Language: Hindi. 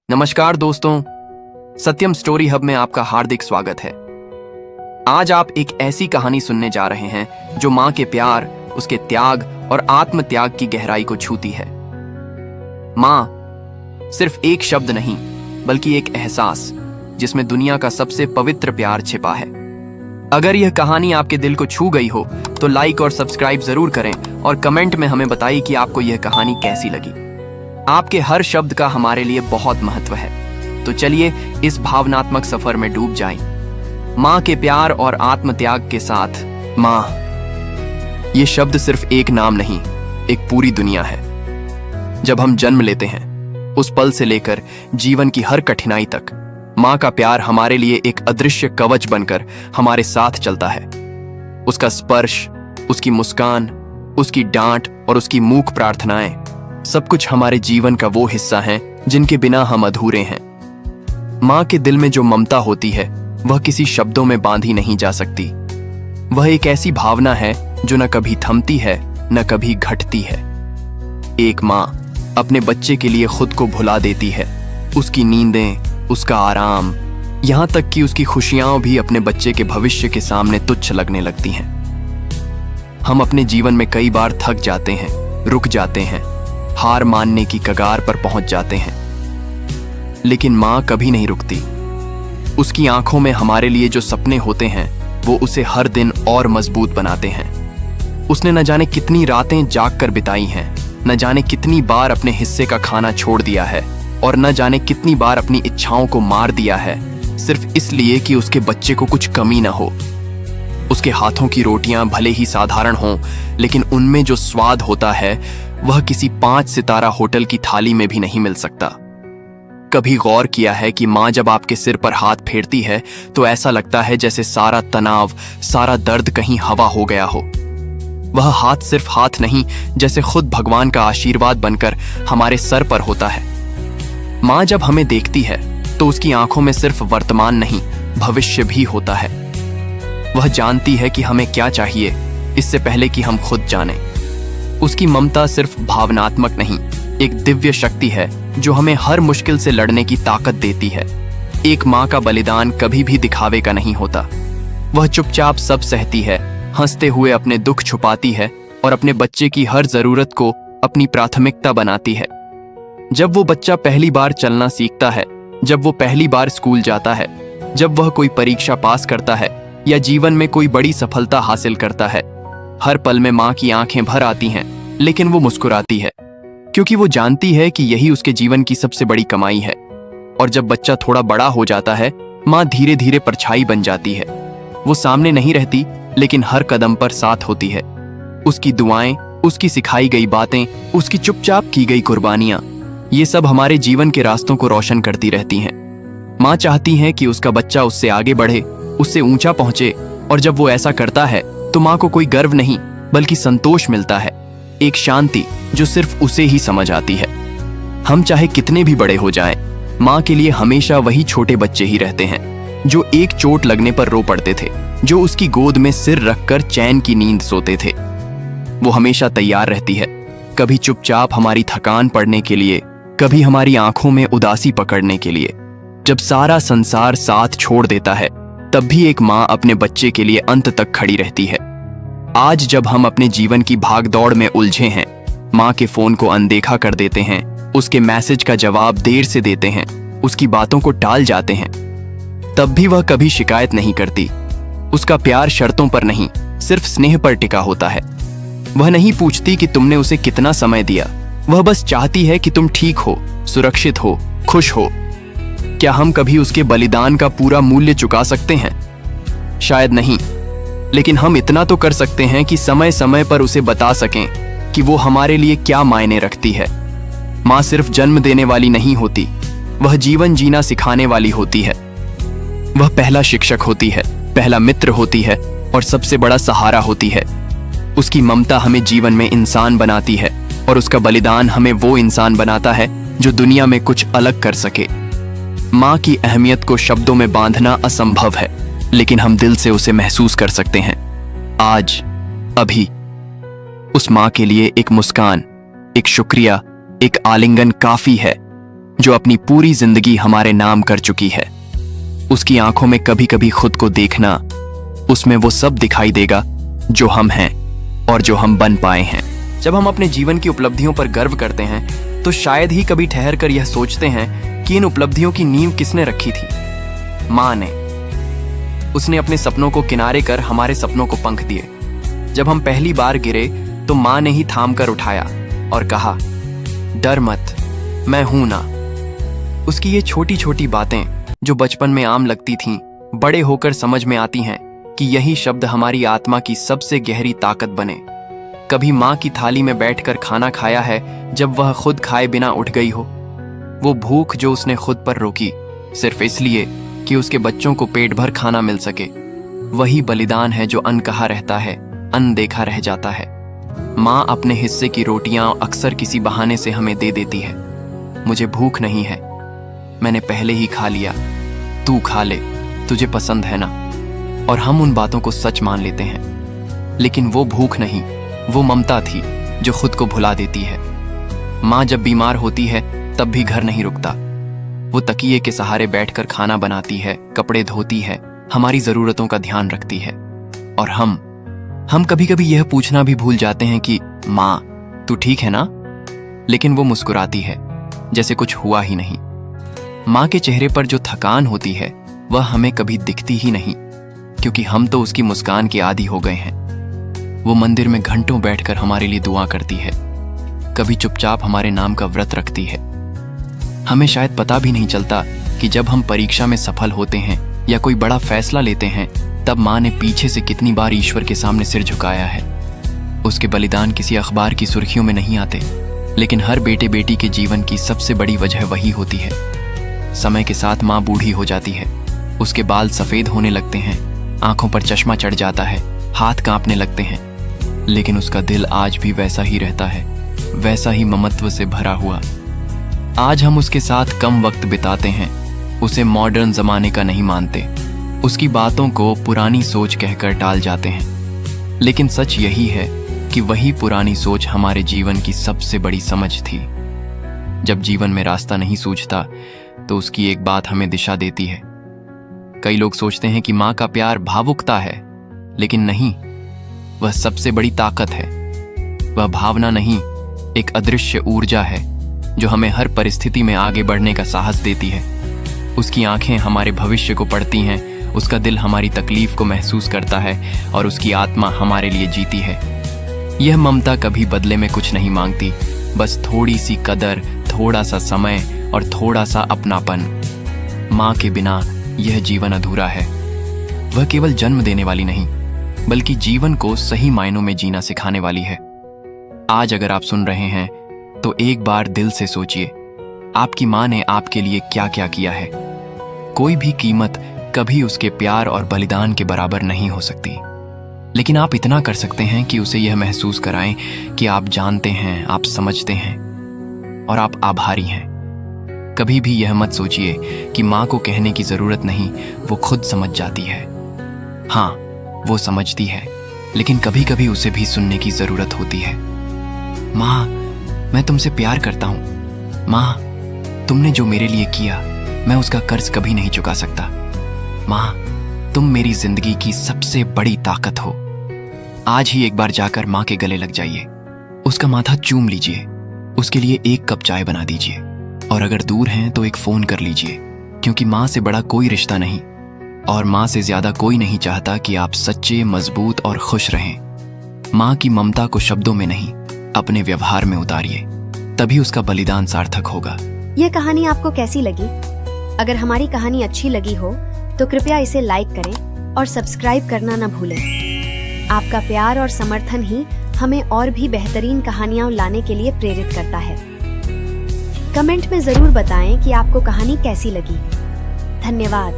नमस्कार दोस्तों, सत्यम स्टोरी हब में आपका हार्दिक स्वागत है। आज आप एक ऐसी कहानी सुनने जा रहे हैं जो मां के प्यार, उसके त्याग और आत्म त्याग की गहराई को छूती है। मां सिर्फ एक शब्द नहीं, बल्कि एक एहसास जिसमें दुनिया का सबसे पवित्र प्यार छिपा है। अगर यह कहानी आपके दिल को छू गई हो तो लाइक और सब्सक्राइब जरूर करें और कमेंट में हमें बताइए कि आपको यह कहानी कैसी लगी। आपके हर शब्द का हमारे लिए बहुत महत्व है। तो चलिए इस भावनात्मक सफर में डूब जाएं। मां के प्यार और आत्म त्याग के साथ मां, ये शब्द सिर्फ एक नाम नहीं, एक पूरी दुनिया है। जब हम जन्म लेते हैं उस पल से लेकर जीवन की हर कठिनाई तक मां का प्यार हमारे लिए एक अदृश्य कवच बनकर हमारे साथ चलता है। उसका स्पर्श, उसकी मुस्कान, उसकी डांट और उसकी मूक प्रार्थनाएं सब कुछ हमारे जीवन का वो हिस्सा हैं जिनके बिना हम अधूरे हैं। मां के दिल में जो ममता होती है वह किसी शब्दों में बांधी नहीं जा सकती। वह एक ऐसी भावना है जो न कभी थमती है न कभी घटती है। एक मां अपने बच्चे के लिए खुद को भुला देती है, उसकी नींदें, उसका आराम, यहां तक कि उसकी खुशियां भी अपने बच्चे के भविष्य के सामने तुच्छ लगने लगती हैं। हम अपने जीवन में कई बार थक जाते हैं, रुक जाते हैं, हार मानने की कगार पर पहुंच जाते हैं, लेकिन मां कभी नहीं रुकती। उसकी आंखों में हमारे लिए जो सपने होते हैं वो उसे हर दिन और मजबूत बनाते हैं। उसने न जाने कितनी रातें जाग कर बिताई हैं, न जाने कितनी बार अपने हिस्से का खाना छोड़ दिया है और न जाने कितनी बार अपनी इच्छाओं को मार दिया है, सिर्फ इसलिए कि उसके बच्चे को कुछ कमी ना हो। उसके हाथों की रोटियां भले ही साधारण हों, लेकिन उनमें जो स्वाद होता है वह किसी 5 सितारा होटल की थाली में भी नहीं मिल सकता। कभी गौर किया है कि मां जब आपके सिर पर हाथ फेरती है तो ऐसा लगता है जैसे सारा तनाव, सारा दर्द कहीं हवा हो गया हो। वह हाथ सिर्फ हाथ नहीं, जैसे खुद भगवान का आशीर्वाद बनकर हमारे सर पर होता है। मां जब हमें देखती है तो उसकी आंखों में सिर्फ वर्तमान नहीं, भविष्य भी होता है। वह जानती है कि हमें क्या चाहिए इससे पहले कि हम खुद जानें। उसकी ममता सिर्फ भावनात्मक नहीं, एक दिव्य शक्ति है जो हमें हर मुश्किल से लड़ने की ताकत देती है। एक मां का बलिदान कभी भी दिखावे का नहीं होता। वह चुपचाप सब सहती है, हंसते हुए अपने दुख छुपाती है और अपने बच्चे की हर जरूरत को अपनी प्राथमिकता बनाती है। जब वो बच्चा पहली बार चलना सीखता है, जब वो पहली बार स्कूल जाता है, जब वह कोई परीक्षा पास करता है या जीवन में कोई बड़ी सफलता हासिल करता है, हर पल में मां की आंखें भर आती हैं, लेकिन वो मुस्कुराती है क्योंकि वो जानती है कि यही उसके जीवन की सबसे बड़ी कमाई है। और जब बच्चा थोड़ा बड़ा हो जाता है, मां धीरे धीरे परछाई बन जाती है। वो सामने नहीं रहती, लेकिन हर कदम पर साथ होती है। उसकी दुआएं, उसकी सिखाई गई बातें, उसकी चुपचाप की गई कुर्बानियां, ये सब हमारे जीवन के रास्तों को रोशन करती रहती हैं। मां चाहती है कि उसका बच्चा उससे आगे बढ़े, उससे ऊंचा पहुंचे, और जब वो ऐसा करता है तो मां को कोई गर्व नहीं बल्कि संतोष मिलता है, एक शांति जो सिर्फ उसे ही समझ आती है। हम चाहे कितने भी बड़े हो जाएं, मां के लिए हमेशा वही छोटे बच्चे ही रहते हैं जो एक चोट लगने पर रो पड़ते थे, जो उसकी गोद में सिर रखकर चैन की नींद सोते थे। वो हमेशा तैयार रहती है, कभी चुपचाप हमारी थकान पड़ने के लिए, कभी हमारी आंखों में उदासी पकड़ने के लिए। जब सारा संसार साथ छोड़ देता है तब भी एक मां अपने बच्चे के लिए अंत तक खड़ी रहती है। आज जब हम अपने जीवन की भागदौड़ में उलझे हैं, मां के फोन को अनदेखा कर देते हैं, उसके मैसेज का जवाब देर से देते हैं, उसकी बातों को टाल जाते हैं, तब भी वह कभी शिकायत नहीं करती। उसका प्यार शर्तों पर नहीं, सिर्फ स्नेह पर टिका होता है। वह नहीं पूछती कि तुमने उसे कितना समय दिया, वह बस चाहती है कि तुम ठीक हो, सुरक्षित हो, खुश हो। क्या हम कभी उसके बलिदान का पूरा मूल्य चुका सकते हैं? शायद नहीं, लेकिन हम इतना तो कर सकते हैं कि समय समय पर उसे बता सकें कि वो हमारे लिए क्या मायने रखती है। मां सिर्फ जन्म देने वाली नहीं होती, वह जीवन जीना सिखाने वाली होती है। वह पहला शिक्षक होती है, पहला मित्र होती है और सबसे बड़ा सहारा होती है। उसकी ममता हमें जीवन में इंसान बनाती है और उसका बलिदान हमें वो इंसान बनाता है जो दुनिया में कुछ अलग कर सके। मां की अहमियत को शब्दों में बांधना असंभव है, लेकिन हम दिल से उसे महसूस कर सकते हैं। आज, अभी, उस मां के लिए एक मुस्कान, एक शुक्रिया, एक आलिंगन काफी है। जो अपनी पूरी जिंदगी हमारे नाम कर चुकी है। उसकी आंखों में कभी कभी खुद को देखना, उसमें वो सब दिखाई देगा जो हम हैं और जो हम बन पाए हैं। जब हम अपने जीवन की उपलब्धियों पर गर्व करते हैं तो शायद ही कभी ठहर कर यह सोचते हैं कि इन उपलब्धियों की नींव किसने रखी थी। माँ ने। उसने अपने सपनों को किनारे कर हमारे सपनों को पंख दिए। जब हम पहली बार गिरे तो माँ ने ही थाम कर उठाया और कहा, डर मत, मैं हूं ना। उसकी ये छोटी छोटी बातें जो बचपन में आम लगती थीं, बड़े होकर समझ में आती हैं कि यही शब्द हमारी आत्मा की सबसे गहरी ताकत बने। कभी माँ की थाली में बैठकर खाना खाया है जब वह खुद खाए बिना उठ गई हो। वो भूख जो उसने खुद पर रोकी सिर्फ इसलिए कि उसके बच्चों को पेट भर खाना मिल सके, वही बलिदान है जो अनकहा रहता है, अनदेखा रह जाता है। माँ अपने हिस्से की रोटियां अक्सर किसी बहाने से हमें दे देती है। मुझे भूख नहीं है, मैंने पहले ही खा लिया, तू खा ले, तुझे पसंद है ना। और हम उन बातों को सच मान लेते हैं, लेकिन वो भूख नहीं, वो ममता थी जो खुद को भुला देती है। माँ जब बीमार होती है तब भी घर नहीं रुकता। वो तकिए के सहारे बैठकर खाना बनाती है, कपड़े धोती है, हमारी जरूरतों का ध्यान रखती है। और हम कभी कभी यह पूछना भी भूल जाते हैं कि माँ तू ठीक है ना, लेकिन वो मुस्कुराती है जैसे कुछ हुआ ही नहीं। माँ के चेहरे पर जो थकान होती है वह हमें कभी दिखती ही नहीं, क्योंकि हम तो उसकी मुस्कान के आदी हो गए हैं। वो मंदिर में घंटों बैठकर हमारे लिए दुआ करती है, कभी चुपचाप हमारे नाम का व्रत रखती है। हमें शायद पता भी नहीं चलता कि जब हम परीक्षा में सफल होते हैं या कोई बड़ा फैसला लेते हैं, तब माँ ने पीछे से कितनी बार ईश्वर के सामने सिर झुकाया है। उसके बलिदान किसी अखबार की सुर्खियों में नहीं आते, लेकिन हर बेटे बेटी के जीवन की सबसे बड़ी वजह वही होती है। समय के साथ माँ बूढ़ी हो जाती है, उसके बाल सफेद होने लगते हैं, आंखों पर चश्मा चढ़ जाता है, हाथ कांपने लगते हैं, लेकिन उसका दिल आज भी वैसा ही रहता है, वैसा ही ममत्व से भरा हुआ। आज हम उसके साथ कम वक्त बिताते हैं, उसे मॉडर्न जमाने का नहीं मानते, उसकी बातों को पुरानी सोच कहकर टाल जाते हैं। लेकिन सच यही है कि वही पुरानी सोच हमारे जीवन की सबसे बड़ी समझ थी। जब जीवन में रास्ता नहीं सूझता तो उसकी एक बात हमें दिशा देती है। कई लोग सोचते हैं कि माँ का प्यार भावुकता है, लेकिन नहीं, वह सबसे बड़ी ताकत है। वह भावना नहीं, एक अदृश्य ऊर्जा है जो हमें हर परिस्थिति में आगे बढ़ने का साहस देती है। उसकी आंखें हमारे भविष्य को पढ़ती हैं, उसका दिल हमारी तकलीफ को महसूस करता है और उसकी आत्मा हमारे लिए जीती है। यह ममता कभी बदले में कुछ नहीं मांगती, बस थोड़ी सी कदर, थोड़ा सा समय और थोड़ा सा अपनापन। माँ के बिना यह जीवन अधूरा है। वह केवल जन्म देने वाली नहीं, बल्कि जीवन को सही मायनों में जीना सिखाने वाली है। आज अगर आप सुन रहे हैं तो एक बार दिल से सोचिए, आपकी माँ ने आपके लिए क्या क्या किया है। कोई भी कीमत कभी उसके प्यार और बलिदान के बराबर नहीं हो सकती, लेकिन आप इतना कर सकते हैं कि उसे यह महसूस कराएं कि आप जानते हैं, आप समझते हैं और आप आभारी हैं। कभी भी यह मत सोचिए कि माँ को कहने की जरूरत नहीं, वो खुद समझ जाती है। हाँ, वो समझती है, लेकिन कभी कभी उसे भी सुनने की जरूरत होती है। माँ, मैं तुमसे प्यार करता हूँ। माँ, तुमने जो मेरे लिए किया, मैं उसका कर्ज कभी नहीं चुका सकता। माँ, तुम मेरी जिंदगी की सबसे बड़ी ताकत हो। आज ही एक बार जाकर माँ के गले लग जाइए, उसका माथा चूम लीजिए, उसके लिए एक कप चाय बना दीजिए, और अगर दूर हैं तो एक फोन कर लीजिए, क्योंकि माँ से बड़ा कोई रिश्ता नहीं और माँ से ज्यादा कोई नहीं चाहता कि आप सच्चे, मजबूत और खुश रहें। माँ की ममता को शब्दों में नहीं, अपने व्यवहार में उतारिए, तभी उसका बलिदान सार्थक होगा। यह कहानी आपको कैसी लगी? अगर हमारी कहानी अच्छी लगी हो तो कृपया इसे लाइक करें और सब्सक्राइब करना न भूलें। आपका प्यार और समर्थन ही हमें और भी बेहतरीन कहानियां लाने के लिए प्रेरित करता है। कमेंट में जरूर बताएं कि आपको कहानी कैसी लगी। धन्यवाद।